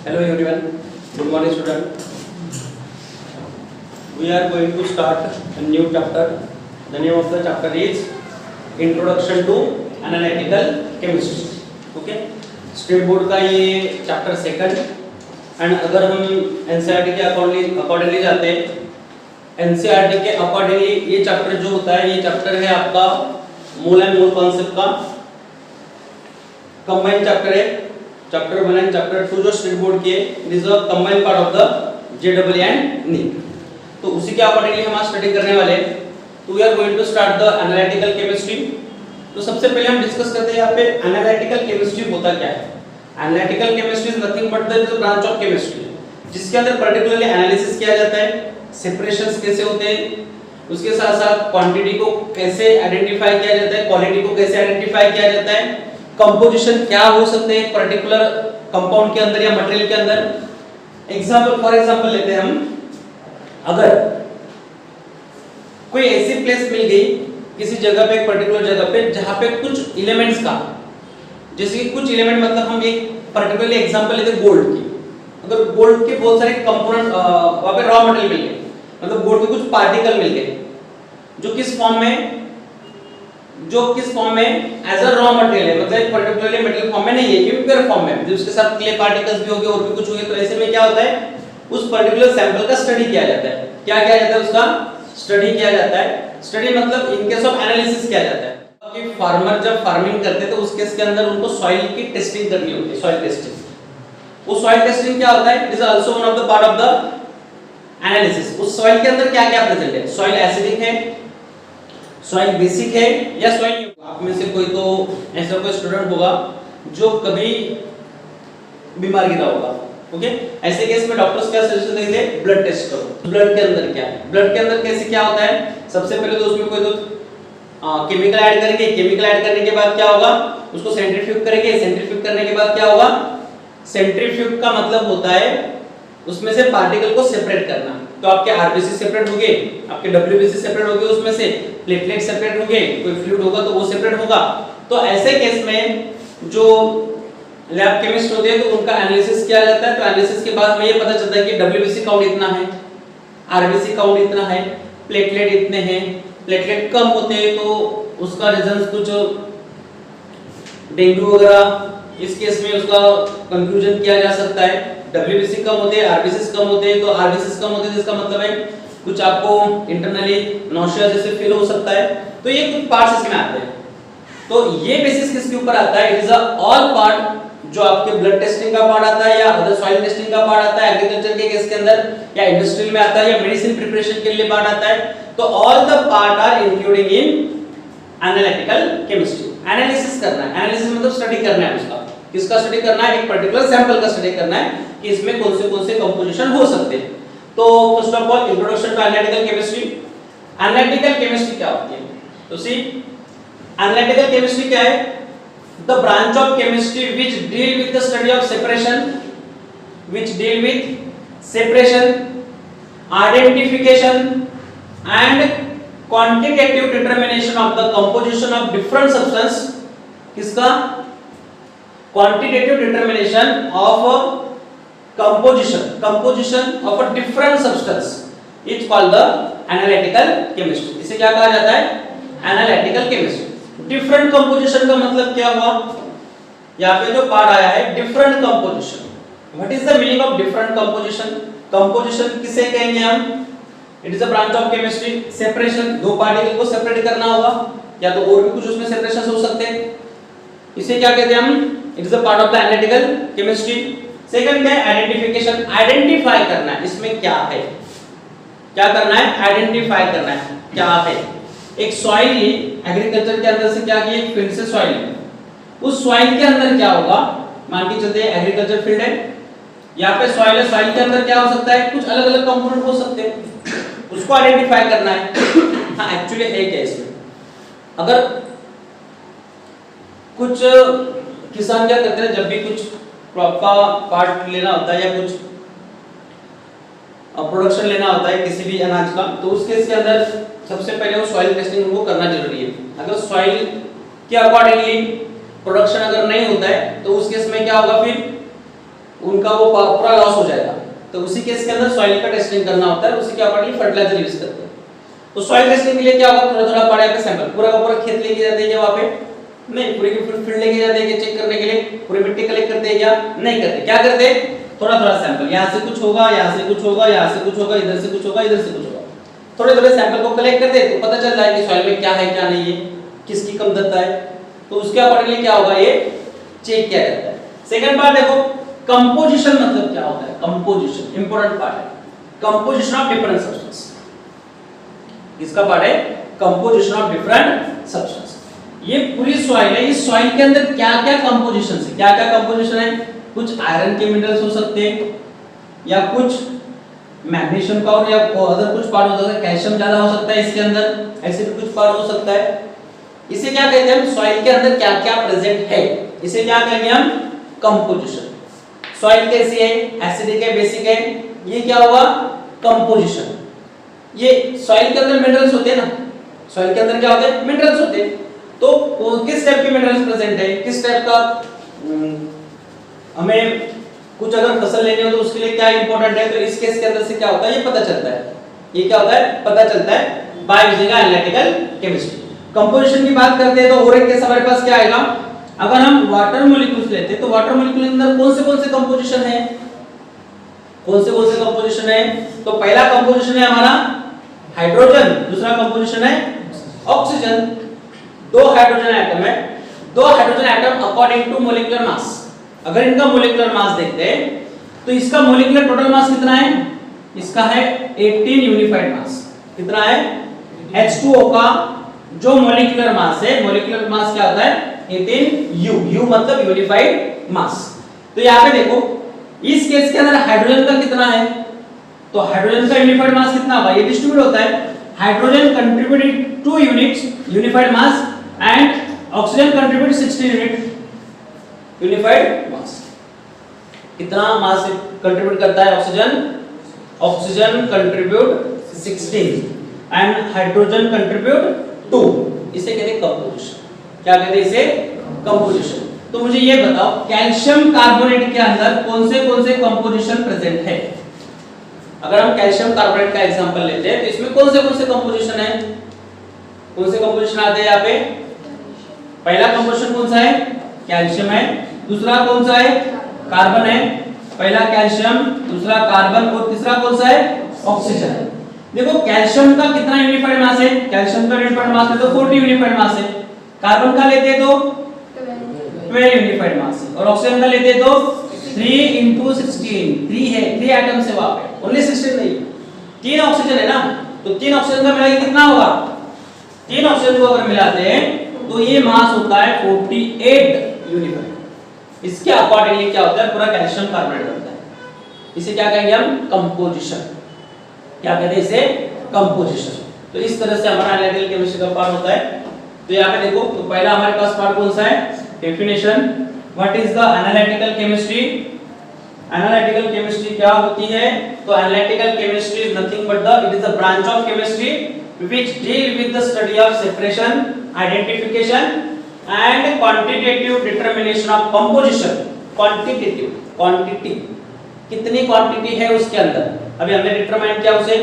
Hello everyone, good morning student. We are going to start a new chapter. The name of the chapter is Introduction to Analytical Chemistry. Okay, state board का ये chapter second and अगर हम NCERT के accordingly जाते हैं, NCERT के accordingly ये chapter जो होता है, ये चैप्टर है आपका मूल एंड मूल कॉन्सेप्ट का कंबाइंड चैप्टर है. चैप्टर 1 एंड चैप्टर 2 जो स्टेट बोर्ड के it is a combined part of the JW and NEET. तो उसी के अकॉर्डिंगली हम आज स्टडी करने वाले हैं. तो we are going to start the analytical chemistry. तो सबसे पहले हम डिस्कस करते हैं यहाँ पे एनालिटिकल केमिस्ट्री होता क्या है. Analytical chemistry is nothing but the branch of chemistry जिसके अंदर पर्टिकुलरली एनालिसिस किया जाता है, सेपरेशंस कैसे होते हैं, उसके साथ साथ क्वांटिटी को कैसे आइडेंटिफाई किया जाता है, क्वालिटी को कैसे आइडेंटिफाई किया जाता है, कंपोजिशन क्या हो सकते हैं पर्टिकुलर कंपाउंड के अंदर या मटेरियल के अंदर. एग्जांपल फॉर एग्जांपल लेते हैं हम. अगर कोई ऐसी प्लेस मिल गई किसी जगह पे, एक पर्टिकुलर जगह पे जहां पे कुछ एलिमेंट्स का, जैसे कि कुछ एलिमेंट मतलब हम एक पर्टिकुलरली एग्जांपल लेते हैं गोल्ड की. अगर गोल्ड के बहुत सारे कंपोनेंट वहां पे रॉ मटेरियल मिल गए, मतलब गोल्ड के कुछ पार्टिकल मिल गए जो किस फॉर्म में एज अ रॉ मटेरियल है, मतलब एक पर्टिकुलरली मेटल फॉर्म में नहीं है, इम्प्योर फॉर्म में, उसके साथ क्ले पार्टिकल्स भी होंगे और भी कुछ होंगे. तो ऐसे में क्या होता है, उस पर्टिकुलर सैंपल का स्टडी किया जाता है. क्या किया जाता है, उसका स्टडी किया जाता है. स्टडी मतलब इन केस ऑफ एनालिसिस किया जाता है कि फार्मर जब फार्मिंग करते हैं तो उस केस के अंदर उनको सॉइल की टेस्टिंग करनी होती है, सॉइल टेस्टिंग. वो सॉइल टेस्टिंग क्या होता है, it is also one of the part of the analysis. उस सॉइल के अंदर क्या क्या प्रेजेंट है, सॉइल एसिडिक है, सॉइल बेसिक है या सॉइल. आप में से कोई तो ऐसा कोई स्टूडेंट होगा जो कभी बीमार गिरा होगा. ओके, ऐसे केस में डॉक्टर्स क्या सजेशन देते हैं, ब्लड टेस्ट करो. ब्लड के अंदर क्या है, ब्लड के अंदर कैसे क्या होता है. सबसे पहले तो उसमें कोई तो केमिकल ऐड करेंगे. केमिकल ऐड करने के बाद क्या होगा, उसको सेंट्रीफ्यूग करेंगे. सेंट्रीफ्यूग करने के बाद क्या होगा, सेंट्रीफ्यूग का मतलब होता है उसमें से पार्टिकल को सेपरेट करना. तो आपके आरबीसी सेपरेट होंगे, आपके डब्ल्यूबीसी सेपरेट होंगे, उसमें से प्लेटलेट सेपरेट होंगे, कोई फ्लूइड होगा तो वो सेपरेट होगा. तो ऐसे केस में जो लैब केमिस्ट होते हैं तो उनका एनालिसिस किया जाता है. तो एनालिसिस के बाद हमें ये पता चलता है कि डब्ल्यूबीसी काउंट इतना है, आरबीसी काउंट इतना है, प्लेटलेट इतने हैं. प्लेटलेट कम होते हैं तो उसका रीजन कुछ डेंगू वगैरह, इस केस में उसका कंक्लूजन किया जा सकता है. डब्ल्यूबीसी कम होते हैं, आरबीसी कम होते हैं. तो आरबीसी कम होते हैं जिसका मतलब है कुछ आपको इंटरनली नॉशिया जैसे फील हो सकता है. तो ये कुछ पार्ट्स इसमें आते हैं. तो ये बेसिस किसके ऊपर आता है, it is a all part जो आपके ब्लड टेस्टिंग का पार्ट आता है या अदर सॉइल टेस्टिंग का पार्ट आता है, एग्रीकल्चर के केस के अंदर या इंडस्ट्रियल में आता है या मेडिसिन प्रिपरेशन के लिए पार्ट आता है. तो all the part are including in analytical chemistry. Analysis करना है, एनालिसिस मतलब स्टडी करना है. उसका किसका स्टडी करना है, एक पर्टिकुलर सैंपल का स्टडी करना है कि इसमें कौन से कंपोजिशन हो सकते हैं. तो first of all introduction to analytical chemistry. Analytical chemistry क्या होती है, तो सी एनालिटिकल केमिस्ट्री क्या है, the branch of chemistry which deal with the study of separation, identification and quantitative determination of the composition of different substance. किसका, quantitative determination of composition of a different substance is called the analytical chemistry. इसे क्या कहा जाता है, analytical chemistry. different composition का मतलब क्या हुआ, यहाँ पे जो पार्ट आया है different composition. what is the meaning of different composition? composition किसे कहेंगे हम, it is a branch of chemistry. separation, दो पार्टिकल को सेपरेट करना होगा या तो और भी कुछ उसमें सेपरेशन हो सकते हैं, इसे क्या कहते हैं हम, it is a part of the analytical chemistry. Second क्या है, आइडेंटिफिकेशन. आइडेंटिफाई करना है इसमें क्या है, क्या करना है, आइडेंटिफाई करना है क्या है. एक सॉइल, एग्रीकल्चर के अंदर से क्या की, एक फील्ड से सॉइल, उस सॉइल के अंदर क्या होगा, मान के चलते हैं एग्रीकल्चर फील्ड है, यहाँ पे सॉइल है, सॉइल के अंदर क्या हो सकता है, कुछ अलग अलग कंपोनेंट हो सकते हैं, उसको आइडेंटिफाई करना है. हाँ एक्चुअली है क्या इसमें, अगर कुछ किसान क्या करते हैं, जब भी कुछ क्रॉप का पार्ट लेना होता है या कुछ प्रोडक्शन लेना होता है किसी भी अनाज का, तो उस केस के अंदर सबसे पहले वो सॉइल टेस्टिंग उनको करना जरूरी है. अगर सॉइल के अकॉर्डिंगली प्रोडक्शन अगर नहीं होता है तो उस केस में क्या होगा, फिर उनका वो पूरा लॉस हो जाएगा। तो उसी केस के अंदर सॉइल का टेस्टिंग करना होता है, उसी के अकॉर्डिंग फर्टिलाइजर यूज करते हैं। तो सॉइल टेस्टिंग के लिए क्या होगा, थोड़ा थोड़ा पड़ा पे सैंपल, पूरा का पूरा खेत लेके जाते हैं क्या वहां पे? नहीं। पूरी की पूरी फील्ड लेके जाते हैं क्या चेक करने के लिए? पूरी मिट्टी कलेक्ट करते हैं क्या? नहीं करते। क्या करते हैं? थोड़ा थोड़ा सैंपल, यहाँ से कुछ होगा, यहाँ से कुछ होगा, यहाँ से कुछ होगा, इधर से कुछ होगा, इधर से कुछ होगा, थोड़े थोड़े सैंपल को कलेक्ट करते हैं, तो पता चल रहा है कि सॉइल में क्या है क्या नहीं है, किसकी कमतरता है, तो उसके अकॉर्डिंगली क्या होगा, ये चेक किया जाता है। सेकंड पार्ट देखो, कंपोजिशन मतलब क्या होता है? कंपोजिशन इंपॉर्टेंट पार्ट है। कंपोजिशन ऑफ डिफरेंट सब्सटेंस, किसका पार्ट है? Composition of different substance. ये पूरी सॉइल है, इस सॉइल के अंदर क्या क्या कंपोजिशन है, क्या क्या कंपोजिशन है? कुछ आयरन के मिनरल्स हो सकते हैं, या कुछ मैग्नीशियम का, और या अदर कुछ पार्ट हो सकता है, कैल्शियम ज्यादा हो सकता है इसके अंदर, ऐसे भी कुछ पार्ट हो सकता है। इसे क्या कहते हैं हम? सॉइल के अंदर क्या क्या प्रेजेंट है, इसे क्या कहेंगे हम? कंपोजिशन। सॉइल कैसी है? एसिडिक है, बेसिक है, ये क्या होगा? कंपोजिशन। ये सॉइल के अंदर मिनरल्स होते हैं ना, सॉइल के अंदर क्या होते हैं? मिनरल्स होते हैं। तो किस टाइप के मिनरल्स प्रेजेंट है, किस टाइप का, हमें कुछ अगर फसल लेनी हो तो उसके लिए क्या इंपॉर्टेंट है, तो इस केस के अंदर से क्या होता है, ये पता चलता है। ये क्या होता है? पता चलता है by using analytical chemistry. Composition की बात करते हैं तो और एक केस हमारे पास क्या आएगा, अगर हम वाटर मॉलिक्यूल्स लेते हैं तो वाटर मॉलिक्यूल के अंदर कौन से कंपोजिशन है, कौन से कंपोजिशन है? तो पहला कंपोजिशन है हमारा हाइड्रोजन, दूसरा कंपोजिशन है ऑक्सीजन। दो हाइड्रोजन एटम है, दो hydrogen atom according to molecular mass, अगर इनका मोलिकुलर मास देखते हैं तो इसका मोलिकुलर टोटल मास कितना है? इसका है 18 यूनिफाइड मास। कितना है? H2O का जो मोलिकुलर मास है, मोलिकुलर मास क्या होता है? 18 U मतलब यूनिफाइड मास। तो यहाँ पे देखो, इस केस के अंदर हाइड्रोजन का कितना है, तो हाइड्रोजन का यूनिफाइड मास कितना होगा? ये डिस्ट्रीब्यूट होता है, hydrogen contributed 2 units unified mass and oxygen contribute 16 unit unified mass. कितना मास कंट्रीब्यूट करता है oxygen? Oxygen contribute 16 and hydrogen contribute 2। इसे कहते हैं कंपोजिशन। क्या कहते हैं इसे? कंपोजिशन। तो मुझे ये बताओ, कैल्शियम कार्बोनेट के अंदर कौन से कंपोजिशन प्रेजेंट है? अगर हम कैल्शियम कार्बोनेट का एग्जांपल लेते हैं तो इसमें कौन से कंपोजिशन है, कौन से कंपोजिशन आते हैं यहाँ पे? पहला कंपोजिशन कौन सा है? कैल्शियम है। दूसरा कौन सा है? कार्बन है। पहला कैल्शियम, दूसरा कार्बन, और तीसरा कौन सा है? ऑक्सीजन है। देखो कैल्शियम का कितना यूनिफाइड मास है? कैल्शियम का यूनिफाइड मास है तो 40 यूनिफाइड मास है। कार्बन का लेते तो 12 यूनिफाइड मास है, और ऑक्सीजन का लेते तो 3 into 16, 3 है, 3 एटम्स है वहां पे, ओनली 16 नहीं। 3 ऑक्सीजन है ना, तो 3 ऑक्सीजन का मिला के कितना होगा? 3 ऑक्सीजन को अगर मिलाते हैं तो ये मास होता है 48 यूनिफाइड। इसके अकॉर्डिंगली क्या होता है? पूरा कैल्शियम कार्बोनेट बनता है। इसे क्या कहेंगे हम? कंपोजिशन। क्या कहते हैं इसे? कंपोजिशन। तो इस तरह से हमारा एनालिटिकल केमिस्ट्री का पार्ट होता है। तो यहाँ पे देखो, तो पहला हमारे पास पार्ट कौन सा है? Definition. What is the analytical chemistry? Analytical chemistry क्या होती है? तो analytical chemistry is nothing but the, it is the branch of chemistry which deal with the study of separation, identification and quantitative determination of composition. quantitative, quantity, कितनी quantity है उसके अंदर, अभी हमने डिटरमाइन किया उसे।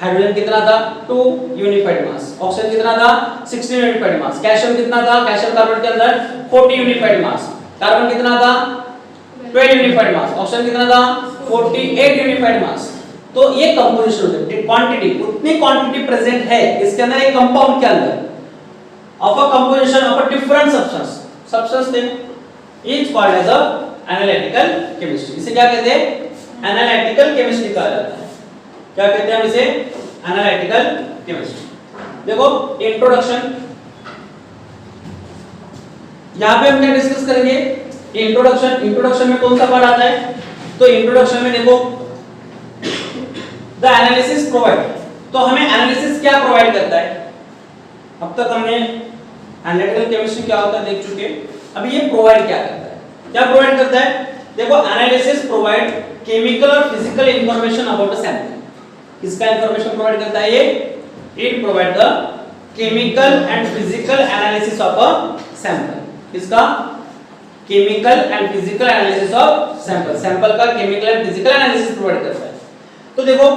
हाइड्रोजन कितना था? 2 यूनिफाइड मास। ऑक्सीजन कितना था? 16 यूनिफाइड मास। कैल्शियम कितना था? कैल्शियम कार्बोनेट के अंदर 40 यूनिफाइड मास। कार्बन कितना था? 12 यूनिफाइड मास। ऑक्सीजन कितना था? 48 यूनिफाइड मास। तो ये कंपोजिशन होता है, क्वांटिटी, उतनी क्वांटिटी प्रेजेंट है इसके अंदर, एक कंपाउंड के अंदर of a composition of a different substance थे, is called as a analytical chemistry. इसे क्या कहते हैं? एनालिटिकल केमिस्ट्री कहा जाता है। क्या कहते हैं हम इसे? Analytical chemistry. देखो इंट्रोडक्शन, यहां पे हम क्या डिस्कस करेंगे? इंट्रोडक्शन में कौन सा पार्ट आता है? तो इंट्रोडक्शन में देखो, द एनालिसिस प्रोवाइड, तो हमें एनालिसिस क्या प्रोवाइड करता है? अब तक हमने एनालिटिकल केमिस्ट्री क्या होता है देख चुके, अभी ये प्रोवाइड क्या करता है? क्या प्रोवाइड करता है? देखो एनालिसिस प्रोवाइड केमिकल और physical information about a sample. किसका इंफॉर्मेशन प्रोवाइड करता है ये? It provide the chemical and physical analysis of a sample. किसका? Chemical and physical analysis of sample, sample का chemical and physical analysis provide करता है। तो देखो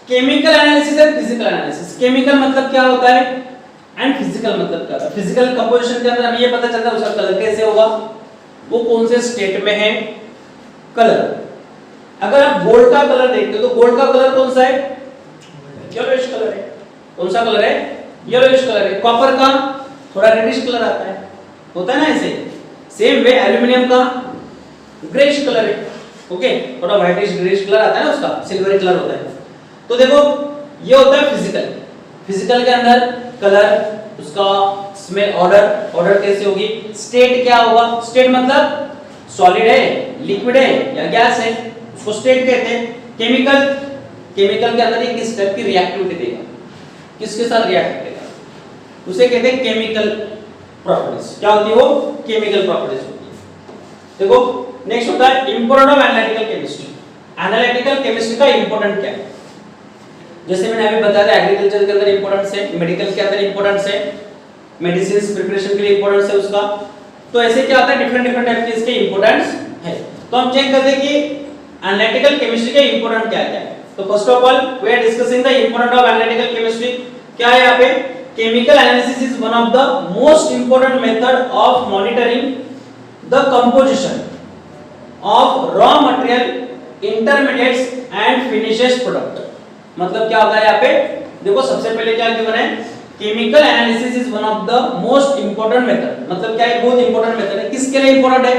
chemical analysis and physical analysis, chemical मतलब क्या होता है एंड फिजिकल मतलब क्या होता है। फिजिकल कंपोजिशन के अंदर हमें ये पता चलता है उसका कलर कैसे होगा, वो कौन से स्टेट में है, कलर। अगर आप गोल्ड का कलर देखते हो तो गोल्ड का कलर कौन सा है, येलोइश कलर है। कौन सा कलर है, येलोइश कलर है। कॉपर का थोड़ा रेडिश कलर आता है, होता है ना ऐसे। सेम वे एल्युमिनियम का ग्रेइश कलर है, ओके, थोड़ा व्हाइटिश ग्रेइश कलर आता है ना, उसका सिल्वरी कलर होता है। तो देखो ये होता है फिजिकल। फिजिकल के अंदर कलर, उसका स्मेल, ऑर्डर कैसे होगी, स्टेट क्या होगा, स्टेट मतलब सॉलिड है, लिक्विड है या गैस है, उसको स्टेट कहते हैं। केमिकल के अंदर ये किस टाइप की रिएक्टिविटी देगा, किसके साथ रिएक्ट करेगा, उसे कहते हैं केमिकल प्रॉपर्टीज। क्या होती है वो, केमिकल प्रॉपर्टीज होती है। देखो नेक्स्ट होता है important of analytical chemistry. Analytical chemistry का इंपोर्टेंट क्या है, जैसे मैंने अभी बताया था एग्रीकल्चर के अंदर इंपोर्टेंस है, मेडिकल के अंदर इंपोर्टेंस है, मेडिसिन प्रिपरेशन के लिए इंपोर्टेंस है उसका। तो ऐसे क्या होता है डिफरेंट टाइप के इसके इंपोर्टेंस है। तो हम चेक करते हैं कि एनालिटिकल केमिस्ट्री के इंपोर्टेंट क्या क्या है। तो first of all we are discussing the important of analytical chemistry. क्या है यहाँ पे, chemical analysis is one of the most important method of monitoring the composition of raw material, intermediates and finishes product. मतलब क्या होता है यहाँ पे, देखो सबसे पहले क्या गिवन है, chemical analysis is one of the most important method. मतलब क्या है, बहुत इंपोर्टेंट मेथड है। किसके लिए इंपोर्टेंट है,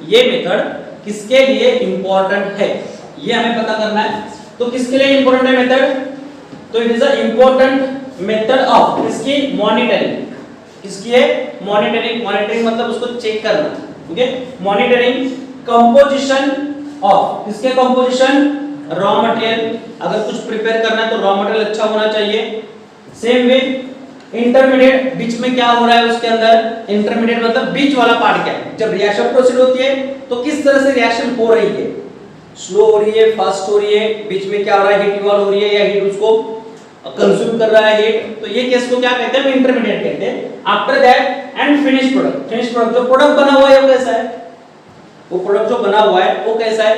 ये मेथड किसके लिए इंपोर्टेंट है ये हमें पता करना है। तो किसके लिए इंपोर्टेंट है मेथड, तो it is a important method of इसकी मॉनिटरिंग। किसकी है, मॉनिटरिंग। मॉनिटरिंग मतलब उसको चेक करना, ओके। मॉनिटरिंग कंपोजिशन ऑफ, किसके कंपोजिशन, रॉ मटेरियल। अगर कुछ प्रिपेयर करना है तो रॉ मटेरियल अच्छा होना चाहिए। सेम वे इंटरमीडिएट, बीच में क्या हो रहा है उसके अंदर, इंटरमीडिएट मतलब बीच वाला पार्ट क्या है। जब रिएक्शन प्रोसीड होती है तो किस तरह से रिएक्शन हो रही है, स्लो हो रही है, फास्ट हो रही है, बीच में क्या हो रहा है, हीट इवॉल्व हो रही है या हीट उसको कंज्यूम कर रहा है हीट। तो ये केस को क्या कहते हैं, इंटरमीडिएट कहते हैं। After that and finish product. Finish product जो प्रोडक्ट बना हुआ है वो कैसा है, वो प्रोडक्ट जो बना हुआ है वो कैसा है,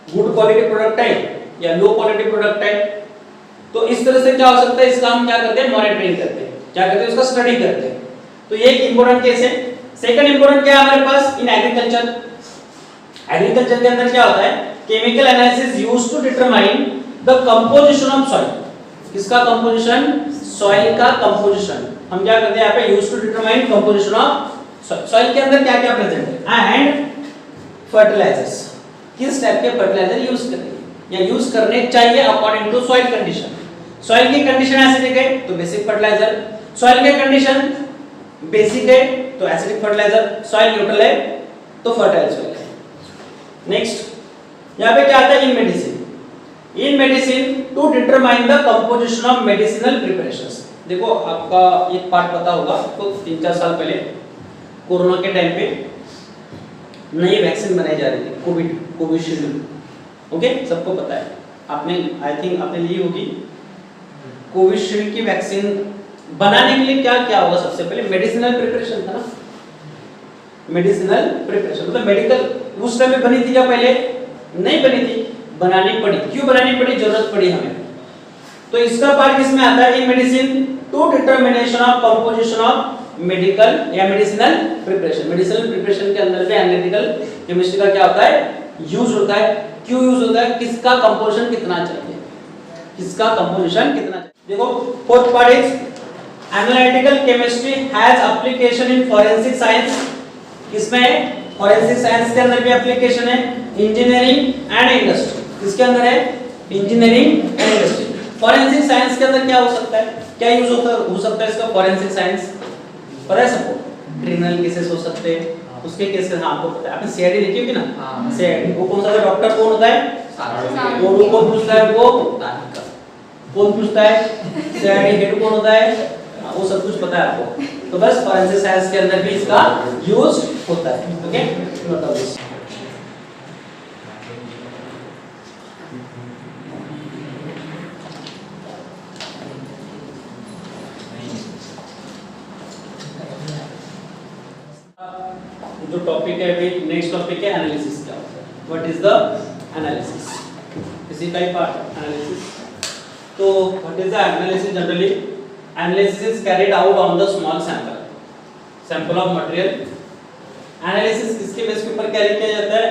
गुड क्वालिटी प्रोडक्ट है या लो क्वालिटी प्रोडक्ट है। तो इस तरह से क्या हो सकता है, इसका हम क्या करते हैं, मॉनिटरिंग करते हैं, क्या करते हैं, उसका स्टडी करते हैं। तो ये एक इंपॉर्टेंट केस है। सेकंड इंपॉर्टेंट क्या है हमारे पास इन एग्रीकल्चर। एग्रीकल्चर के अंदर क्या होता है, chemical analysis used to determine the composition of soil. किसका कंपोजिशन, सॉइल का कंपोजिशन। हम क्या करते हैं यहाँ पे, used to determine composition of soil के अंदर क्या क्या प्रेजेंट है, एंड फर्टिलाइजर्स, किस टाइप के फर्टिलाइजर यूज करेंगे या यूज करने चाहिए according to soil condition. Soil की कंडीशन एसिडिक है तो बेसिक फर्टिलाइजर, सॉइल की कंडीशन बेसिक है तो एसिडिक फर्टिलाइजर, सॉइल न्यूट्रल है तो फर्टाइल सॉइल है। नेक्स्ट यहाँ पे क्या आता है, in medicine. In medicine to determine the composition of medicinal preparations. देखो आपका एक पार्ट पता होगा आपको, 3-4 साल पहले कोरोना के टाइम पे नई वैक्सीन बनाई जा रही थी, कोविशील्ड, ओके, सबको पता है। आपने आई थिंक आपने ली होगी। कोविशील्ड की वैक्सीन बनाने के लिए क्या क्या होगा, सबसे पहले मेडिसिनल प्रिपरेशन था ना, मेडिसिनल प्रिपरेशन मतलब मेडिकल उस टाइम में बनी थी या पहले नहीं बनी थी, बनानी पड़ी। क्यों बनानी पड़ी, जरूरत पड़ी हमें। तो इसका पार्ट किसमें आता है, in medicine to determination of composition of medical या मेडिसिनल प्रिपरेशन। मेडिसिनल प्रिपरेशन के अंदर भी एनालिटिकल केमिस्ट्री का क्या होता है, यूज होता है। क्यों यूज होता है, किसका कंपोजिशन कितना चाहिए, किसका कंपोजिशन कितना चाहिए। देखो fourth part is analytical chemistry has application in forensic science. किसमें, फॉरेंसिक साइंस के अंदर भी एप्लीकेशन है, इंजीनियरिंग एंड इंडस्ट्री। किसके अंदर है, engineering and industry. Forensic science के अंदर क्या हो सकता है, क्या यूज हो सकता है इसका फॉरेंसिक साइंस, पता है सबको, क्रिमिनल केसेस हो सकते हैं, उसके केसेस आपको पता है, आपने सीआईडी देखी होगी ना, सीआईडी वो कौन सा डॉक्टर कौन होता है, वो कौन पूछता है, वो कौन पूछता है, सीआईडी हेड कौन होता है, वो सब कुछ पता है आपको। तो बस फॉरेंसिक साइंस के अंदर भी इसका यूज होता है, ओके। नोट टॉपिक है एनालिसिस क्या होता है, व्हाट इज द एनालिसिस, किसी का ही पार्ट एनालिसिस। तो what is the analysis, generally analysis is carried out on the small sample of material. Analysis किसके बेस के ऊपर कैरी किया जाता है,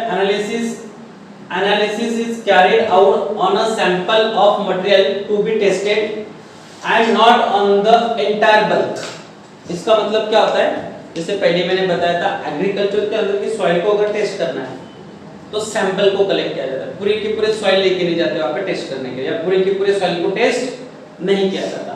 analysis is carried out on a sample of material to be tested and not on the entire bulk. इसका मतलब क्या होता है, जैसे पहले मैंने बताया था एग्रीकल्चर के अंदर की सॉइल को अगर टेस्ट करना है तो सैंपल को कलेक्ट किया जाता है, पूरी की पूरी सॉइल लेके नहीं जाते वहां पे टेस्ट करने के लिए, या पूरी की पूरी सॉइल को टेस्ट नहीं किया जाता।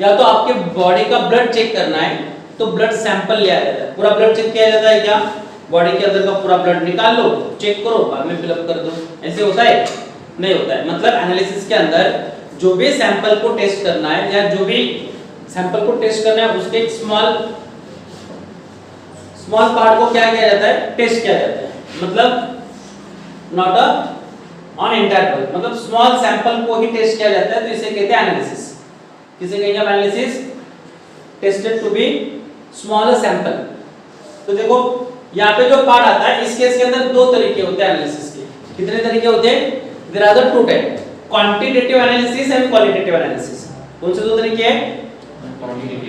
या तो आपके बॉडी का ब्लड चेक करना है तो ब्लड सैंपल लिया जाता है, पूरा ब्लड चेक किया जाता है क्या, बॉडी के अंदर का पूरा ब्लड निकाल लो, चेक करो, बाद में फिलअप कर दो, ऐसे होता है? नहीं होता है। मतलब एनालिसिस के अंदर जो भी सैंपल को टेस्ट करना है या जो भी सैंपल को टेस्ट करना है उसके एक स्मॉल पार्ट को क्या किया जाता है, टेस्ट किया जाता है, मतलब not a on entire bulk, मतलब स्मॉल सैंपल को ही टेस्ट किया जाता है, तो इसे कहते हैं एनालिसिस। किसे कहेंगे analysis, tested to be smaller sample. तो देखो यहाँ पे जो पार्ट आता है इस केस के अंदर दो तरीके होते हैं एनालिसिस के। कितने तरीके होते हैं, there are the two type, quantitative analysis and qualitative analysis. कौन से दो तरीके हैं,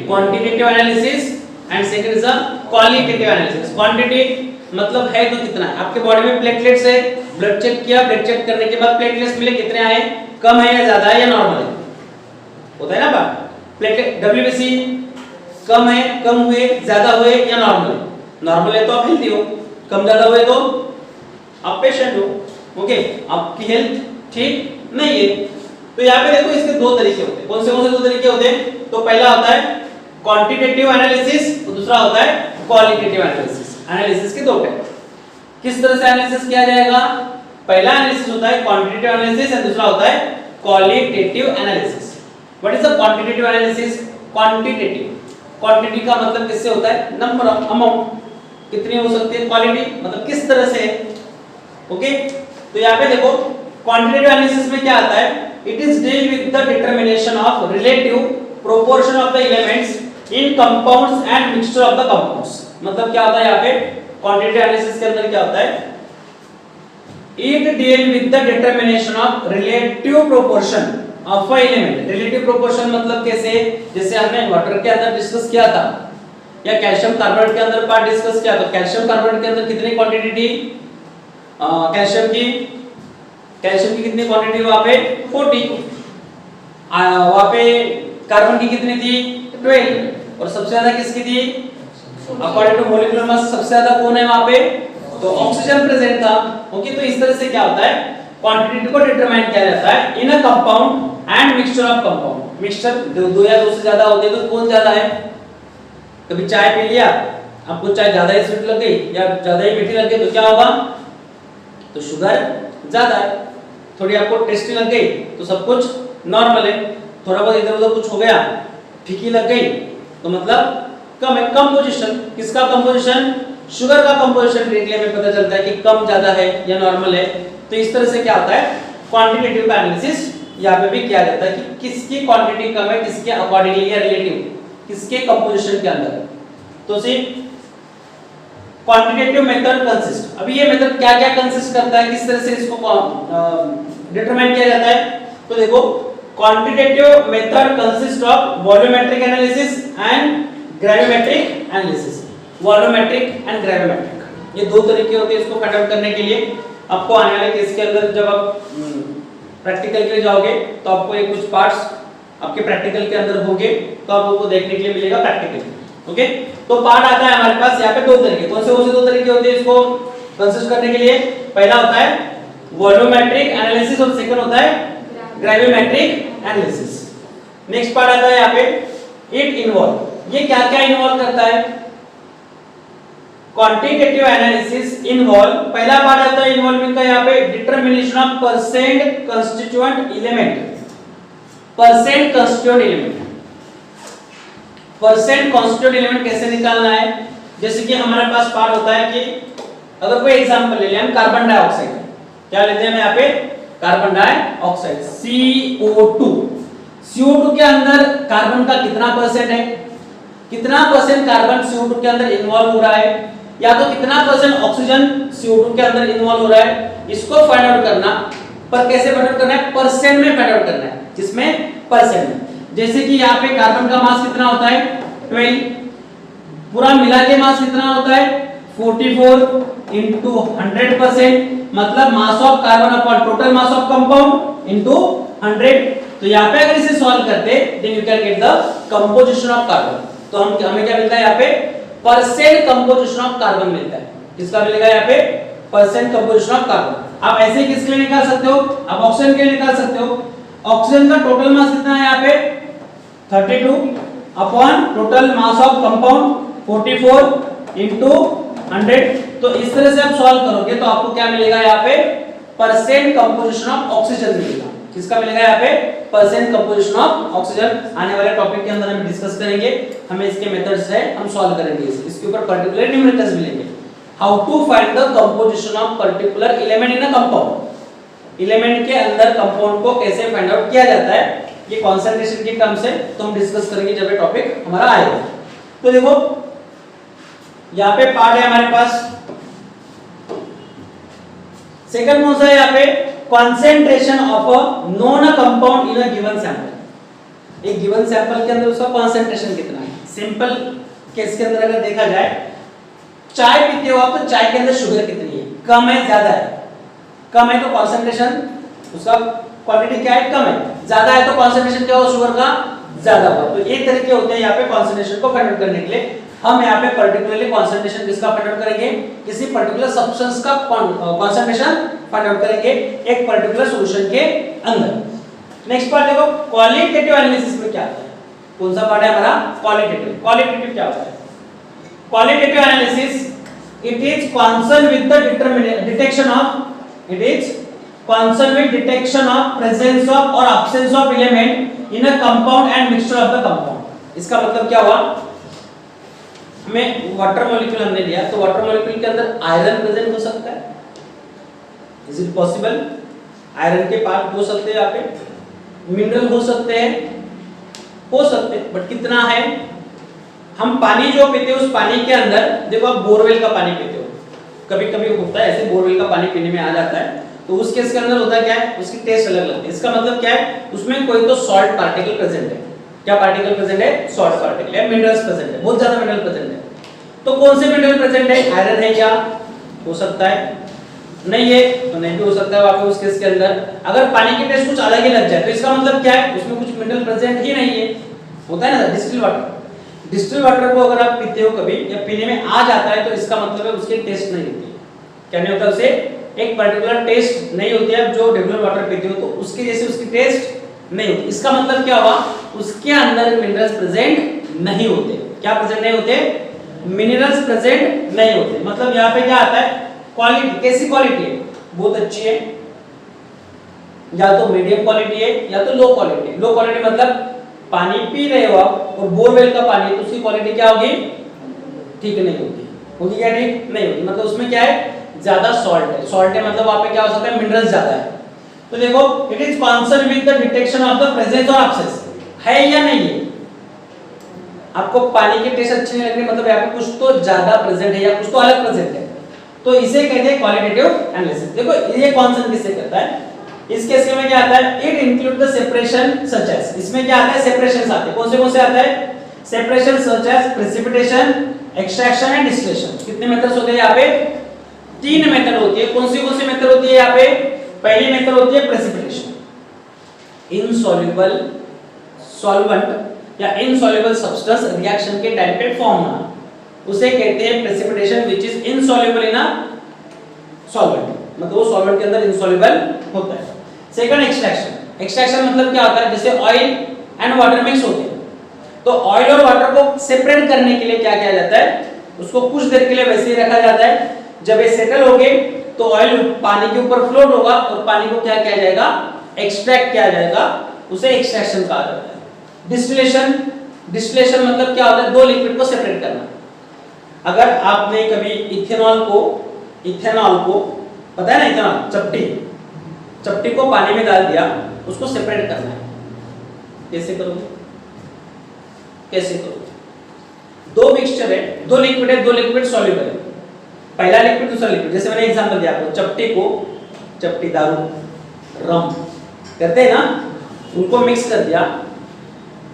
quantitative analysis and second is the qualitative analysis. Quantity मतलब है तो कितना है, आपके बॉडी में प्लेटलेट्स है, ब्लड चेक किया, ब्लड चेक करने के बाद प्लेटलेट्स मिले कितने आए, कम है या ज्यादा है या नॉर्मल है, होता है ना बात। प्लेटलेट डब्ल्यूबीसी कम है, कम हुए, ज्यादा हुए या नॉर्मल है, नॉर्मल है तो आप हेल्दी हो, कम ज्यादा हुए तो आप पेशेंट हो, ओके, आपकी हेल्थ ठीक नहीं है। तो यहाँ पे देखो इसके दो तरीके होते हैं। कौन से दो तरीके होते हैं, तो पहला होता है क्वांटिटेटिव एनालिसिस और दूसरा होता है क्वालिटेटिव एनालिसिस। एनालिसिस के दो टाइप, किस तरह से एनालिसिस किया जाएगा, पहला एनालिसिस होता है क्वांटिटेटिव एनालिसिस और दूसरा होता है qualitative analysis. What is the quantitative analysis, quantity का मतलब किससे होता है, नंबर ऑफ, अमाउंट, कितनी हो सकती है, क्वालिटी मतलब किस तरह से, ओके। तो यहाँ पे देखो क्वांटिटेटिव एनालिसिस में क्या आता है, it is deal with the determination of relative proportion of the elements in compounds and mixture of the compounds. मतलब क्या होता है यहाँ पे क्वांटिटेटिव एनालिसिस के अंदर क्या होता है, it deal with the determination of relative proportion of a element. Relative proportion मतलब कैसे, जैसे हमने वाटर के अंदर डिस्कस किया था या कैल्शियम कार्बोनेट के अंदर पार्ट डिस्कस किया, तो कैल्शियम कार्बोनेट के अंदर कितनी क्वांटिटी थी, कैल्शियम की कितनी क्वांटिटी वहां पे 40, वहां पे कार्बन की कितनी थी 12, और सबसे ज्यादा किसकी थी, अकॉर्डिंग टू मॉलिक्यूलर मास सबसे ज्यादा कौन है वहां पे, तो ऑक्सीजन प्रेजेंट था, ओके। तो इस तरह से क्या होता है, क्वांटिटी को डिटरमाइन किया जाता है in a compound and mixture of compound. Mixture दो या दो से ज्यादा होते हैं तो कौन ज्यादा है, कभी चाय पी लिया, आपको चाय ज्यादा ही स्वीट लग गई या ज्यादा ही मीठी लग गई तो क्या होगा, तो शुगर ज्यादा है। थोड़ी आपको टेस्टी लग गई तो सब कुछ नॉर्मल है, थोड़ा बहुत इधर उधर कुछ हो गया, फीकी लग गई तो मतलब कम है। कंपोजिशन, किसका कंपोजिशन, शुगर का कंपोजिशन देखने में पता चलता है कि कम ज्यादा है या नॉर्मल है। तो इस तरह से क्या होता है, क्वांटिटेटिव का एनालिसिस यहाँ पे भी किया जाता है कि किसकी क्वांटिटी कम है, किसके अकॉर्डिंगली या रिलेटिव, किसके कंपोजिशन के अंदर। तो सी क्वांटिटेटिव मेथड कंसिस्ट, अभी ये मेथड क्या क्या कंसिस्ट करता है, किस तरह से इसको डिटरमाइन किया जाता है, तो देखो quantitative method consist of volumetric analysis and gravimetric analysis. Volumetric and gravimetric ये दो तरीके होते हैं इसको कंडक्ट करने के लिए। आपको आने वाले केस के अंदर जब आप प्रैक्टिकल के लिए जाओगे तो आपको ये कुछ पार्ट्स आपके प्रैक्टिकल के अंदर होंगे तो आपको देखने के लिए मिलेगा प्रैक्टिकल, ओके। तो पार्ट आता है हमारे पास यहाँ पे दो तरीके, कौन से दो तरीके होते हैं इसको कंसिस्ट करने के लिए, पहला होता है वॉल्यूमेट्रिक एनालिसिस और सेकंड होता है ग्रेविमेट्रिक एनालिसिस। नेक्स्ट पार्ट आता है यहाँ पे इट इन्वॉल्व, ये क्या क्या इन्वॉल्व करता है, क्वांटिटेटिव एनालिसिस इन्वॉल्व, पहला पार्ट आता है इन्वॉल्विंग का यहाँ पे determination of percent constituent element. Percent constituent element, percent constituent element कैसे निकालना है, जैसे कि हमारे पास पार्ट होता है कि अगर कोई एग्जांपल ले लें हम कार्बन डाइऑक्साइड, क्या लेते हैं हम यहाँ पे कार्बन डाइऑक्साइड CO2। CO2 के अंदर कार्बन का कितना परसेंट है, कितना परसेंट कार्बन CO2 के अंदर इन्वॉल्व हो रहा है, या तो कितना परसेंट ऑक्सीजन CO2 के अंदर इन्वॉल्व हो रहा है, इसको फाइंड आउट करना। पर कैसे फाइंड आउट करना है? परसेंट में फाइंड आउट करना है। जिसमें परसेंट में, जैसे कि यहाँ पे कार्बन का मास कितना होता है 12, पूरा मिला के मास कितना होता है 44 into 100%, मतलब mass of carbon upon total mass of compound into 100। तो यहाँ पे अगर इसे सॉल्व करते then you can get the composition of carbon. तो हमें क्या मिलता है यहाँ पे? परसेंट कंपोजिशन ऑफ कार्बन मिलता है। किसका मिलेगा यहाँ पे? Percent composition of carbon. आप ऐसे किसके लिए निकाल सकते हो? आप ऑक्सीजन के लिए निकाल सकते हो। ऑक्सीजन का टोटल मास कितना है यहाँ पे 32 upon total mass of compound 44 into 100। तो इस तरह से आप सॉल्व करोगे तो आपको क्या मिलेगा यहाँ पे? परसेंट कंपोजिशन ऑफ ऑक्सीजन मिलेगा। किसका मिलेगा यहाँ पे? Percent composition of oxygen. आने वाले टॉपिक के अंदर हम डिस्कस करेंगे, हमें इसके मेथड्स है, हम सॉल्व करेंगे इसके ऊपर पर्टिकुलर न्यूमेरिकल्स मिलेंगे। How to find the composition of particular element in a compound. Element के अंदर कंपाउंड को कैसे फाइंड आउट किया जाता है, ये कंसंट्रेशन की टर्म्स है, तो हम डिस्कस करेंगे जब ये टॉपिक हमारा आएगा। तो देखो यहाँ पे पार्ट है हमारे पास, सेकंड कौन सा है यहाँ पे? Concentration of a known compound in a given sample. एक गिवन सैंपल के अंदर उसका कंसंट्रेशन कितना है। सिंपल केस के अंदर अगर देखा जाए, चाय पीते हो आप तो चाय के अंदर शुगर कितनी है? कम है, ज्यादा है? कम है तो कंसंट्रेशन उसका क्वांटिटी क्या है? कम है। ज्यादा है तो कंसंट्रेशन क्या होगा शुगर का? ज्यादा होगा। तो ये तरीके होते हैं यहाँ पे कंसंट्रेशन को फाइंड आउट करने के लिए। हम यहाँ पे पर्टिकुलरली कंसंट्रेशन किसका फाइंड आउट करेंगे? किसी पर्टिकुलर सब्सटेंस का कंसंट्रेशन फाइंड आउट करेंगे एक पर्टिकुलर सॉल्यूशन के अंदर। नेक्स्ट पार्ट देखो, क्वालिटेटिव एनालिसिस में क्या आता है? कौन सा पार्ट है हमारा? क्वालिटेटिव। क्वालिटेटिव क्या होता है? Qualitative analysis it is concerned with the detection of presence of or absence of element in a compound and mixture of the compound। इसका मतलब क्या हुआ? हमें वाटर मॉलिक्यूल हमने लिया, तो वाटर मॉलिक्यूल के अंदर आयरन प्रेजेंट हो सकता है। Is it possible? आयरन के पार्ट हो सकते हैं यहाँ पे, मिनरल हो सकते हैं, बट कितना है? हम पानी जो पीते हैं उस पानी के अंदर, देखो आप बोरवेल का पानी पीते हो, कभी कभी होता है ऐसे बोरवेल का पानी पीने में आ जाता है, तो उस केस के अंदर होता है क्या है? उसकी टेस्ट अलग लगती है। इसका मतलब क्या है? उसमें कोई तो सॉल्ट पार्टिकल प्रेजेंट है। क्या पार्टिकल प्रेजेंट है? सॉल्ट पार्टिकल है, मिनरल्स प्रेजेंट है, बहुत ज्यादा मिनरल प्रेजेंट है। तो कौन से मिनरल प्रेजेंट है? आयरन है क्या? हो सकता है। नहीं है तो नहीं भी हो सकता है। वापस उस केस के अंदर अगर पानी की टेस्ट कुछ अलग ही लग जाए तो इसका मतलब क्या है? उसमें कुछ मिनरल प्रेजेंट ही नहीं है। होता है ना डिस्टिल वाटर। डिस्टिल वाटर को अगर आप पीते हो कभी या पीने में आ जाता है तो इसका मतलब है उसकी टेस्ट नहीं होती है। क्या नहीं होता? उसे एक पर्टिकुलर टेस्ट नहीं होती है। जो रेगुलर वाटर पीते हो तो उसके जैसे उसकी टेस्ट नहीं होती। इसका मतलब क्या हुआ? उसके अंदर मिनरल्स प्रेजेंट नहीं होते। क्या प्रेजेंट नहीं होते? मिनरल्स प्रेजेंट नहीं होते। मतलब यहाँ पे क्या आता है? क्वालिटी। कैसी क्वालिटी है? बहुत अच्छी है, या तो मीडियम क्वालिटी है या तो लो क्वालिटी है। लो क्वालिटी मतलब पानी पी रहे हो आप और बोरवेल का पानी है तो उसकी क्वालिटी क्या होगी? ठीक नहीं होगी। होगी क्या? ठीक नहीं होगी। मतलब उसमें क्या है? ज्यादा सॉल्ट है। सॉल्ट है मतलब वहां पे क्या हो सकता है? मिनरल्स ज्यादा है। तो देखो it is concern with the detection of the presence और एब्सेंस। है या नहीं है? आपको पानी की टेस्ट अच्छी नहीं लग रही, मतलब यहाँ पे कुछ तो ज्यादा प्रेजेंट है या कुछ तो अलग प्रेजेंट है, तो इसे कहते हैं क्वालिटेटिव एनालिसिस। देखो ये कंसर्न किससे करता है? इस केस में क्या आता है? It include the separation such as. इसमें क्या आता है? सेपरेशंस आते हैं। कौन से आता है? Separation such as precipitation, extraction and distillation. कितने मेथड्स होते हैं यहाँ पे? 3 मेथड होती है। कौन सी मेथड होती है यहाँ पे? पहली मेथड होती है प्रेसिपिटेशन। इनसॉल्युबल सॉल्वेंट या इनसॉल्युबल सब्सटेंस रिएक्शन के टाइम पे फॉर्म होना, उसे कहते हैं precipitation which is insoluble in a solvent. मतलब वो सॉल्वेंट के अंदर इनसॉल्युबल होता है। Second extraction. एक्सट्रैक्शन मतलब क्या होता है? जैसे ऑयल एंड वाटर मिक्स होते हैं, तो ऑयल और वाटर को सेपरेट करने के लिए क्या किया जाता है? उसको कुछ देर के लिए वैसे ही रखा जाता है। जब ये सेटल हो गए तो ऑयल पानी के ऊपर फ्लोट होगा और पानी को क्या किया जाएगा? एक्सट्रैक्ट किया जाएगा। उसे एक्सट्रैक्शन कहा जाता है। डिस्टिलेशन। डिस्टिलेशन मतलब क्या होता है? दो लिक्विड को सेपरेट करना। अगर आपने कभी इथेनॉल को पता है ना, इथेनॉल चपटी को पानी में डाल दिया, उसको सेपरेट करना है। कैसे करोगे? दो मिक्सचर है, दो लिक्विड सॉल्युबल है। पहला लिक्विड दूसरा लिक्विड, जैसे मैंने एग्जांपल दिया आपको, चपटी दारू, रम करते हैं ना, उनको मिक्स कर दिया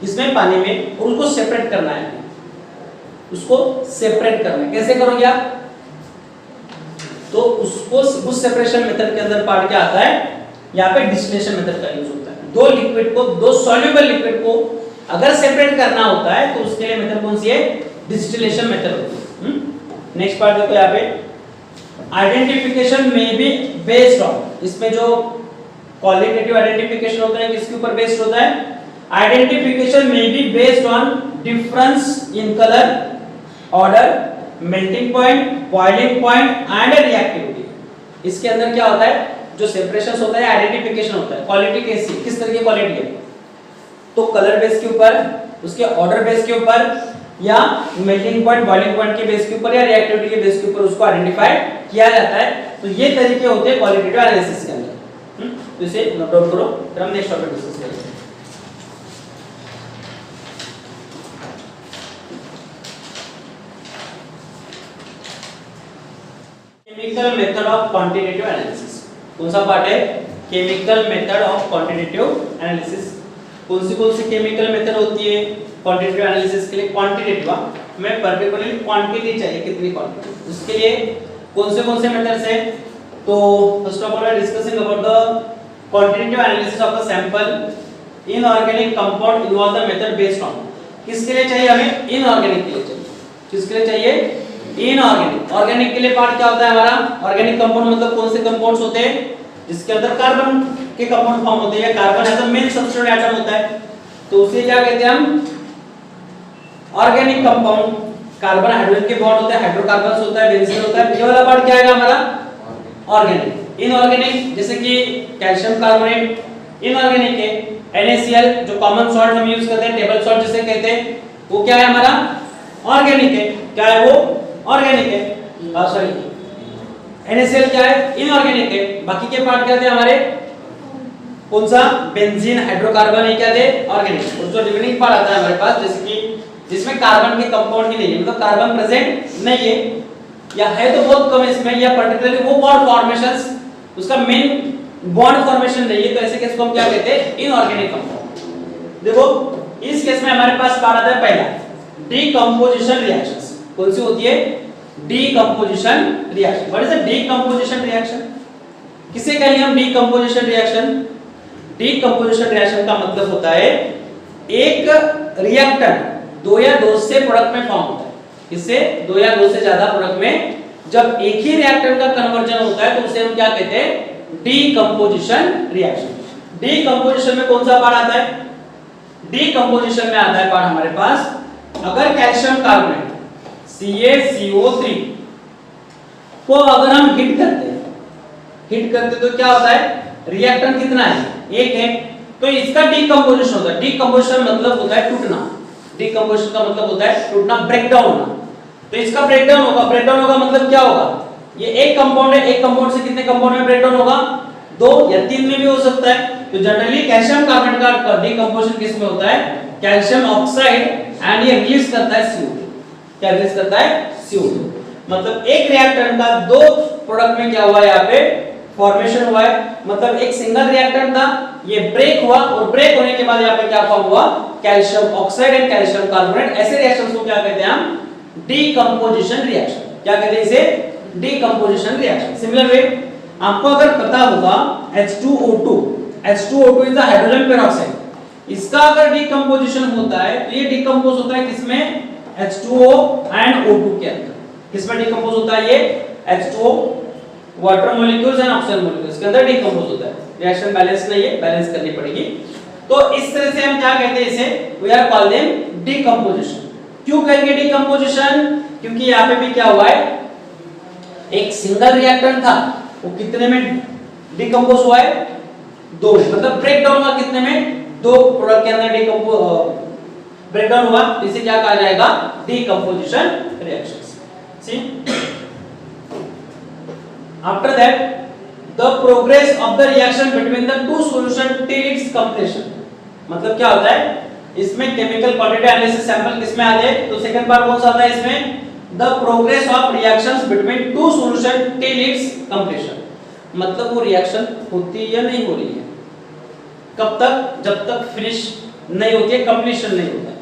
इसमें पानी में और उसको सेपरेट करना है, उसको सेपरेट करना है। कैसे करोगे आप? तो उसको उस सेपरेशन मेथड के अंदर पार्ट क्या आता है, यहाँ पे डिस्टिलेशन मेथड का यूज होता है। दो लिक्विड को, दो सॉल्युबल लिक्विड को अगर सेपरेट करना होता है तो उसके लिए मेथड कौन सी है? डिस्टिलेशन मेथड होती है। नेक्स्ट पार्ट देखो यहाँ पे, आइडेंटिफिकेशन में बी बेस्ड ऑन, इसमें जो क्वालिटेटिव आइडेंटिफिकेशन होता है किसके ऊपर बेस्ड होता है? आइडेंटिफिकेशन में be based on difference in colour, order, melting point, boiling point and reactivity. इसके अंदर क्या होता है? जो सेपरेशन होता है, आइडेंटिफिकेशन होता है। क्वालिटी कैसी, किस तरह की क्वालिटी है? तो कलर बेस के ऊपर, उसके ऑर्डर बेस के ऊपर, या मेल्टिंग पॉइंट, बॉइलिंग पॉइंट के बेस के ऊपर, या रिएक्टिविटी के बेस के ऊपर उसको आइडेंटिफाई किया जाता है। तो ये तरीके होते हैं क्वालिटेटिव एनालिसिस के अंदर। तो इसे नोट डाउन करो, फिर हम नेक्स्ट टॉपिक डिस्कस करेंगे। Chemical method of quantitative analysis. कौन सा पार्ट है? Chemical method of quantitative analysis. कौन सी केमिकल मेथड होती है क्वांटिटेटिव एनालिसिस के लिए? क्वांटिटेटिव, हमें पर्टिकुलरली क्वांटिटी चाहिए, कितनी क्वांटिटी, उसके लिए कौन से मेथड्स हैं? तो first of all we are discussing about the quantitative analysis of the sample inorganic compound involve the method based on. किसके लिए चाहिए हमें? इनऑर्गेनिक के लिए चाहिए। किसके लिए चाहिए? इनऑर्गेनिक। ऑर्गेनिक के लिए पार्ट क्या होता है हमारा? ऑर्गेनिक कंपाउंड मतलब कौन से कंपाउंड्स होते हैं जिसके अंदर कार्बन के कंपाउंड फॉर्म होते हैं, carbon as a main substitute atom होता है, तो उसे क्या कहते हैं हम? Organic compound. कार्बन हाइड्रोजन के बॉन्ड होते हैं, हाइड्रोकार्बन्स होता है, बेंजीन होता है, ये वाला पार्ट क्या आएगा हमारा? ऑर्गेनिक। इनऑर्गेनिक जैसे कि कैल्शियम कार्बोनेट इनऑर्गेनिक है, NaCl जो कॉमन सॉल्ट हम यूज करते हैं, टेबल सॉल्ट जिसे कहते हैं, वो क्या है हमारा? ऑर्गेनिक है। क्या है वो? ऑर्गेनिक है। सॉरी, NaCl क्या है? इनऑर्गेनिक है। बाकी के पार्ट क्या थे हमारे? कौन सा? बेंजीन, हाइड्रोकार्बन, ये क्या थे? ऑर्गेनिक। और जो रिमेनिंग पार्ट आता है हमारे पास, जैसे कि जिसमें कार्बन के कंपाउंड ही नहीं है, मतलब कार्बन प्रेजेंट नहीं है या है तो बहुत कम इसमें, या पर्टिकुलरली वो बॉन्ड फॉर्मेशंस उसका मेन बॉन्ड फॉर्मेशन नहीं है, तो ऐसे केस को हम क्या कहते हैं? Inorganic compound. देखो इस केस में हमारे पास पार्ट आता है पहला डीकंपोजिशन रिएक्शंस। कौन सी होती है? Decomposition reaction. What is a decomposition reaction? किसे कहेंगे हम डीकंपोजिशन रिएक्शन? डीकंपोजिशन रिएक्शन का मतलब होता है एक रिएक्टेंट दो या दो से प्रोडक्ट में फॉर्म होता है। इससे दो या दो से ज्यादा प्रोडक्ट में जब एक ही रिएक्टेंट का कन्वर्जन होता है तो उसे हम क्या कहते हैं? Decomposition reaction. डीकंपोजिशन में कौन सा पार्ट आता है? डीकंपोजिशन में आता है पार्ट हमारे पास, अगर कैल्शियम कार्बोनेट CaCO3 को अगर हम हिट करते तो क्या होता है? रिएक्टेंट कितना है? एक है, तो इसका डीकंपोजिशन होता है। डीकंपोजिशन मतलब होता है टूटना। डीकंपोजिशन का मतलब होता है टूटना, ब्रेकडाउन होना। तो इसका ब्रेकडाउन होगा मतलब क्या होगा? ये एक कंपाउंड है, एक कंपाउंड से कितने कंपाउंड में ब्रेकडाउन होगा? दो या तीन में भी हो सकता है। तो जनरली कैल्शियम कार्बोनेट का डीकंपोजिशन किस में होता है? कैल्शियम ऑक्साइड, एंड ये रिलीज करता है CO2। क्या रिलीज करता है? CO2। मतलब एक रिएक्टेंट का दो प्रोडक्ट में क्या हुआ? यहाँ पे फॉर्मेशन हुआ है, मतलब एक सिंगल रिएक्टेंट था, ये ब्रेक हुआ, और ब्रेक होने के बाद यहाँ पे क्या फॉर्म हुआ? Calcium oxide and calcium carbonate. ऐसे रिएक्शंस को क्या कहते हैं हम? Decomposition reaction. क्या कहते हैं इसे? Decomposition reaction. सिमिलर वे आपको अगर पता होगा H2O2 is the hydrogen peroxide, इसका अगर डीकंपोजिशन होता है तो ये डीकंपोज होता है किसमें? H2O एंड O2 के अंदर। किसमें डीकंपोज होता है? ये H2O water molecules and oxygen molecules के अंदर डीकंपोज होता है। रिएक्शन बैलेंस नहीं है, बैलेंस करनी पड़ेगी। तो इस तरह से हम क्या कहते हैं इसे? We are call them decomposition. क्यों कहेंगे डीकंपोजिशन? क्योंकि यहाँ पे भी क्या हुआ है? एक सिंगल रिएक्टेंट था, वो कितने में डीकंपोज हुआ है? दो, मतलब ब्रेकडाउन हुआ कितने में? दो प्रोडक्ट के अंदर ब्रेकडाउन हुआ, इसे क्या कहा जाएगा? Decomposition reactions. See after that the progress of the reaction between the two solution till its completion. मतलब क्या होता है इसमें? केमिकल क्वांटिटी एनालिसिस सैंपल किसमें आते हैं? तो सेकंड पार्ट कौन सा आता है इसमें? The progress of reactions between two solution till its completion. मतलब वो रिएक्शन होती है या नहीं हो रही है, कब तक, जब तक फिनिश नहीं होती है, कंप्लीशन नहीं होता है।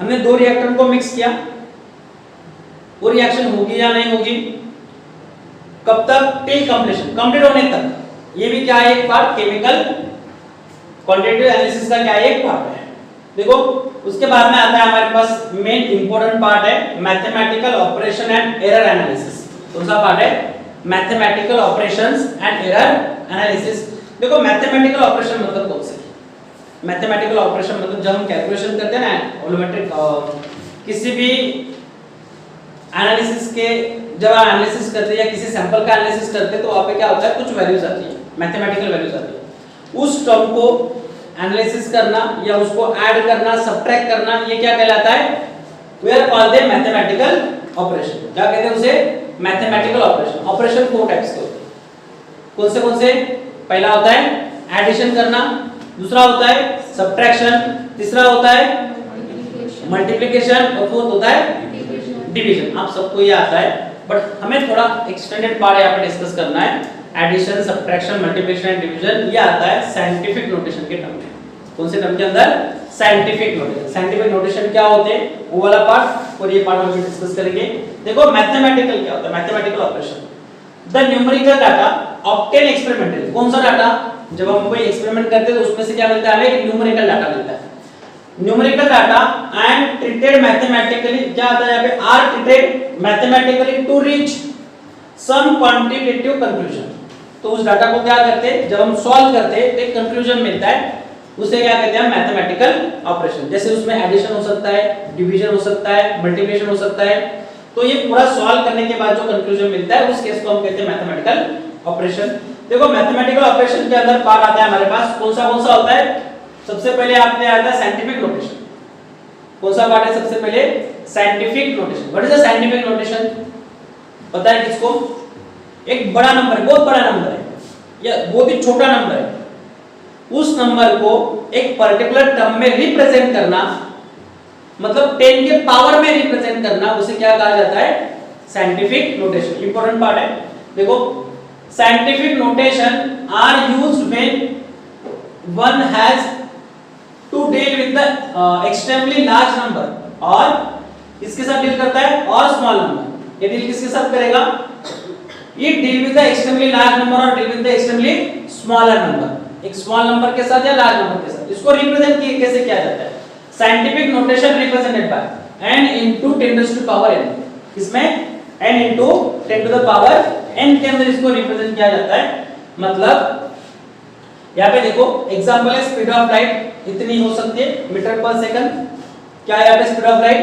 हमने दो रिएक्टर को मिक्स किया, वो रिएक्शन होगी या नहीं होगी, कब तक, टिल कंप्लीशन, कंप्लीट होने तक। ये भी क्या है, एक पार्ट केमिकल क्वांटिटेटिव एनालिसिस का क्या एक पार्ट है। देखो उसके बाद में आता है हमारे पास मेन इंपॉर्टेंट पार्ट है mathematical operation and error analysis. कौन सा पार्ट है, mathematical operations and error analysis. देखो मैथमेटिकल ऑपरेशन मतलब कौन से, मैथमेटिकल ऑपरेशन मतलब जब हम कैलकुलेशन करते हैं ना वॉल्यूमेट्रिक किसी भी एनालिसिस के, जब आप एनालिसिस करते हैं या किसी सैंपल का एनालिसिस करते हैं तो वहां पे क्या होता है, कुछ वैल्यूज आती है, मैथमेटिकल वैल्यूज आती है। उस टर्म को एनालिसिस करना या उसको ऐड करना, सब्ट्रैक्ट करना, ये क्या कहलाता है, we are called the mathematical operation. क्या कहते हैं उसे, mathematical operation. Operation four types के होते हैं। कौन से, पहला होता है एडिशन करना, दूसरा होता है सब्ट्रैक्शन, तीसरा होता है मल्टीप्लिकेशन और फोर्थ होता है डिवीजन। आप सबको ये आता है, बट हमें थोड़ा एक्सटेंडेड पार्ट यहाँ पे डिस्कस करना है। Addition, subtraction, multiplication and division ये आता है साइंटिफिक नोटेशन के टर्म में। कौन से टर्म के अंदर, साइंटिफिक नोटेशन। साइंटिफिक नोटेशन क्या होते हैं, वो वाला पार्ट और ये पार्ट हम डिस्कस करेंगे। देखो मैथमेटिकल क्या होता है, mathematical operation, the numerical data obtain experimentally. कौन सा डाटा, जब हम कोई एक्सपेरिमेंट करते हैं तो उसमें से क्या मिलता है, हमें न्यूमेरिकल डाटा मिलता है। Numerical data and treated mathematically, क्या आता है यहाँ पे, are treated mathematically to reach some quantitative conclusion. तो उस डाटा को क्या करते हैं, जब हम सॉल्व करते हैं तो एक कंक्लूजन मिलता है, उसे क्या कहते हैं, मैथमेटिकल ऑपरेशन। जैसे उसमें एडिशन हो सकता है, डिवीजन हो सकता है, मल्टीप्लिकेशन हो सकता है। तो ये पूरा सॉल्व करने के बाद जो कंक्लूजन मिलता है उस केस को हम कहते हैं मैथमेटिकल ऑपरेशन। देखो मैथमेटिकल ऑपरेशन के अंदर पार्ट आता है हमारे पास, कौन सा होता है, सबसे पहले आपने आता है साइंटिफिक नोटेशन। कौन सा पार्ट है सबसे पहले, scientific notation. What is the scientific notation, पता है किसको, एक बड़ा नंबर, बहुत बड़ा नंबर है या बहुत ही छोटा नंबर है, उस नंबर को एक पर्टिकुलर टर्म में रिप्रेजेंट करना, मतलब 10 के पावर में रिप्रेजेंट करना, उसे क्या कहा जाता है, साइंटिफिक नोटेशन। इंपॉर्टेंट पार्ट है। देखो scientific notation are used when one has to deal with the extremely large number, और इसके साथ डील करता है, और स्मॉल नंबर। ये डील किसके साथ करेगा, ये deal with the extremely large number और deal with the extremely smaller number. एक स्मॉल नंबर के साथ या लार्ज नंबर के साथ। इसको रिप्रेजेंट कैसे किया जाता है, scientific notation represented by n into 10 raised to power n। इसमें n into 10 to the power n के अंदर इसको रिप्रेजेंट किया जाता है। मतलब यहाँ पे देखो एग्जांपल है, स्पीड ऑफ लाइट इतनी हो सकती है मीटर पर सेकंड। क्या है यहाँ पे स्पीड ऑफ लाइट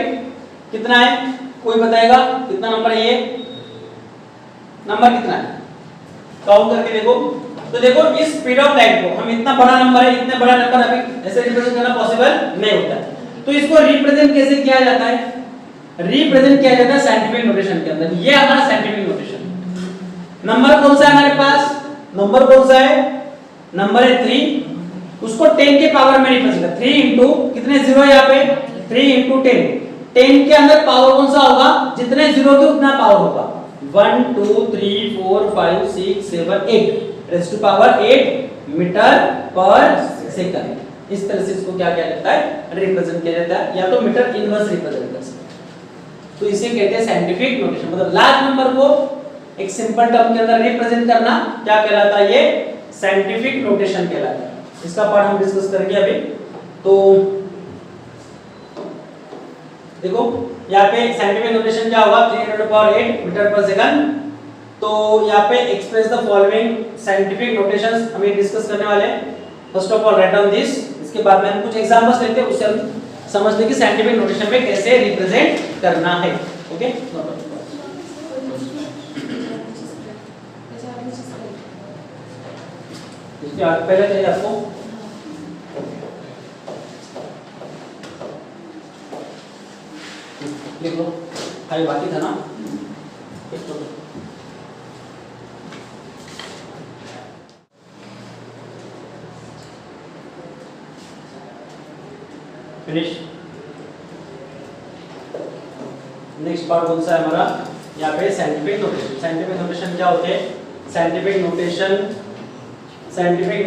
कितना है, कोई बताएगा कितना नंबर है, ये नंबर कितना है, काउंट करके देखो। तो देखो इस स्पीड ऑफ लाइट को हम, इतना बड़ा नंबर है, इतने बड़ा नंबर अभी ऐसे रिप्रेजेंट करना पॉसिबल नहीं होता है। तो इसको रिप्रेजेंट कैसे किया जाता है, रिप्रेजेंट किया जाता है साइंटिफिक नोटेशन के अंदर। ये हमारा साइंटिफिक नोटेशन। नंबर कौन सा है हमारे पास, नंबर कौन सा है, नंबर है 3, उसको 10 के पावर में रिप्रेजेंट कर, 3 इंटू कितने जीरो है यहाँ पे, 3 इंटू 10। 10 के अंदर पावर कौन सा होगा, जितने जीरो थे उतना पावर होगा। 1 2 3 4 5 6 7 8 रेज़ टू पावर 8 मीटर पर सेकंड। इस तरह से इसको क्या किया जाता है, रिप्रेजेंट किया जाता है, या तो मीटर इनवर्स रिप्रेजेंट कर सकते हैं। तो इसे कहते हैं साइंटिफिक नोटेशन। मतलब लार्ज नंबर को एक सिंपल टर्म के अंदर रिप्रेजेंट करना क्या कहलाता है, ये साइंटिफिक नोटेशन कहलाता है। इसका पार्ट हम डिस्कस करेंगे अभी। तो देखो यहाँ पे साइंटिफिक नोटेशन क्या होगा, 3 × 10⁸ मीटर पर सेकंड। तो यहाँ पे express the following scientific notations हम ये डिस्कस करने वाले हैं। First of all write down this, इसके बाद में हम कुछ एग्जांपल्स लेते हैं, उससे हम समझते हैं कि साइंटिफिक नोटेशन में कैसे रिप्रेजेंट करना है। ओके, इसके बाद पहले चाहिए आपको लिख लो, खाली बाकी था ना, फिनिश। नेक्स्ट पार्ट कौन सा है हमारा, यहाँ पे साइंटिफिक नोटेशन। साइंटिफिक नोटेशन क्या होते हैं? Scientific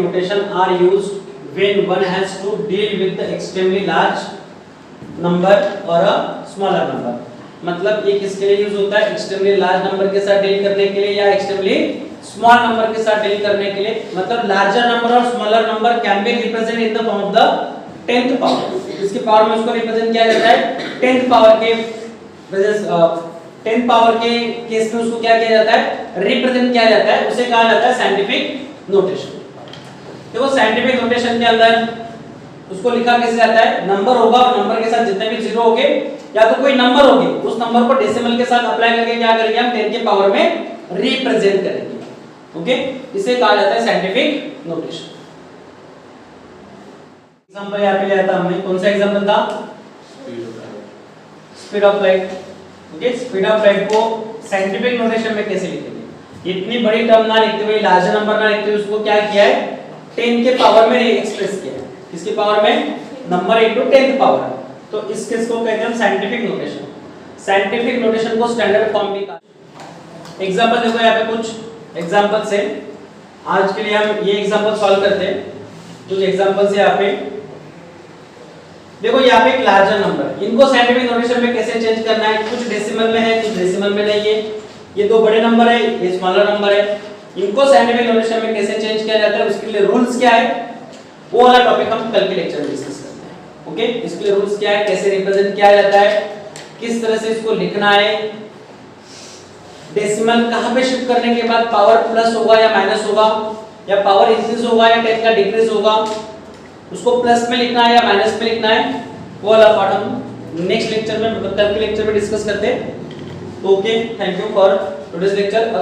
notation are used when one has to deal with the extremely large number और अ स्मॉलर नंबर। मतलब ये किसके लिए यूज होता है? एक्सट्रीमली लार्ज नंबर के साथ डील करने के लिए या एक्सट्रीमली स्मॉल नंबर के साथ डील करने के लिए। मतलब लार्जर नंबर और smaller number can be represent in the form of the 10th power. इसके पावर में उसको रिप्रेजेंट किया जाता है 10th पावर के 10th पावर के केस में उसको क्या किया जाता है? रिप्रेजेंट किया जाता है, उसे कहा जाता है साइंटिफिक नोटेशन। देखो साइंटिफिक नोटेशन के अंदर उसको लिखा कैसे जाता है? नंबर होगा और नंबर के साथ जितने भी जीरो होंगे या तो कोई नंबर होगी, उस नंबर को डेसिमल के साथ अप्लाई करके क्या करेंगे हम? 10 के पावर में रिप्रेजेंट करेंगे। ओके, इसे कहा जाता है साइंटिफिक नोटेशन। एग्जांपल यहाँ पे लिया था हमने, कौन सा एग्जांपल था? Speed of light. Okay, speed of light को साइंटिफिक नोटेशन में कैसे लिखेंगे? इतनी बड़ी टर्म ना लिखते हुए, लार्जर नंबर ना लिखते हुए उसको क्या किया है? 10 के पावर में एक्सप्रेस किया है। किसके पावर में? Number into 10th power. तो इस केस को कहते हैं हम साइंटिफिक नोटेशन। साइंटिफिक नोटेशन को स्टैंडर्ड फॉर्म भी कहा। एग्जांपल देखो यहाँ पे कुछ एग्जांपल से, आज के लिए हम ये एग्जांपल सॉल्व करते हैं। कुछ एग्जांपल से यहाँ पे देखो, यहाँ पे एक लार्जर नंबर, इनको साइंटिफिक नोटेशन में कैसे चेंज करना है? कुछ डेसिमल में है, कुछ डेसिमल में नहीं है। ये दो बड़े नंबर है, ये स्मॉलर नंबर है। इनको साइंटिफिक नोटेशन में कैसे चेंज किया जाता है, उसके लिए रूल्स क्या है, वो वाला टॉपिक हम कल के लेक्चर में डिस्कस करते हैं। ओके, इसके लिए रूल्स क्या है, कैसे रिप्रेजेंट किया जाता है, किस तरह से इसको लिखना है, डेसिमल कहां पे शिफ्ट करने के बाद पावर प्लस होगा या माइनस होगा, या पावर इंक्रीज होगा या 10 का डिक्रीज होगा, उसको प्लस में लिखना है या माइनस में लिखना है, वो वाला पार्ट हम नेक्स्ट लेक्चर में, मतलब कल के लेक्चर में डिस्कस करते हैं। Okay, thank you for today's lecture.